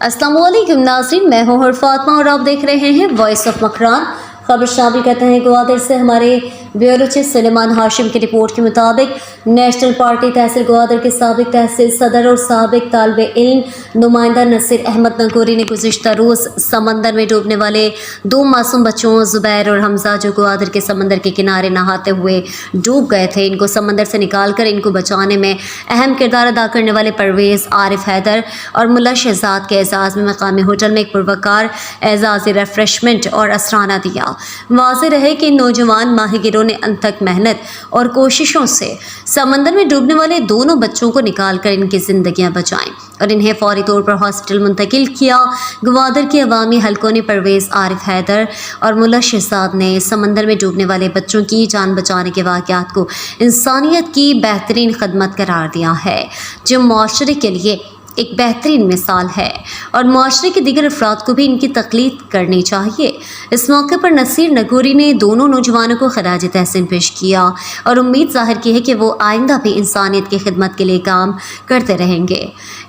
अस्सलाम वालेकुम नाज़रीन, मैं हूँ फातिमा और आप देख रहे हैं वॉइस ऑफ मकरान। खबर शामिल करते हैं ग्वादर से। हमारे ब्यूरो चीफ सुलेमान हाशिम की रिपोर्ट के मुताबिक नेशनल पार्टी तहसील ग्वादर के साबिक तहसील सदर और साबिक तालिबे इल्म नुमाइंदा नसीर अहमद नगोरी ने गुज़िश्ता रोज़ समंदर में डूबने वाले दो मासूम बच्चों ज़ुबैर और हमजा, जो ग्वादर के समंदर के किनारे नहाते हुए डूब गए थे, इनको समंदर से निकाल कर इनको बचाने में अहम किरदार अदा करने वाले परवेज़, आरिफ हैदर और मुल्ला शहजाद के एजाज़ में मकामी होटल में एक पुरवकार एजाज़ रिफ्रेशमेंट और असराना दिया। वाज़ेह रहे कि इन नौजवान माहिगिरों ने अनथक मेहनत और कोशिशों से समंदर में डूबने वाले दोनों बच्चों को निकाल कर इनकी जिंदगियां बचाएं और इन्हें फौरी तौर पर हॉस्पिटल मुंतकिल किया। ग्वादर के अवामी हलकों ने परवेज़, आरिफ हैदर और मुल्ला शहजाद ने समंदर में डूबने वाले बच्चों की जान बचाने के वाक़यात को इंसानियत की बेहतरीन खदमत करार दिया है, जो मुआशरे के लिए एक बेहतरीन मिसाल है और मुआशरे के दीगर अफराद को भी इनकी तक़लीद करनी चाहिए। इस मौके पर नसीर नगोरी ने दोनों नौजवानों को खराज तहसीन पेश किया और उम्मीद ज़ाहिर की है कि वो आइंदा भी इंसानियत की खिदमत के लिए काम करते रहेंगे।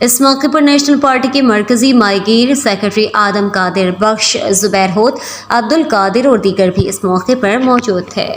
इस मौके पर नेशनल पार्टी के मरकज़ी माईगीर सेक्रेटरी आदम कादिर बख्श, ज़ुबैर होत, अब्दुल कादिर और दीगर भी इस मौके पर मौजूद थे।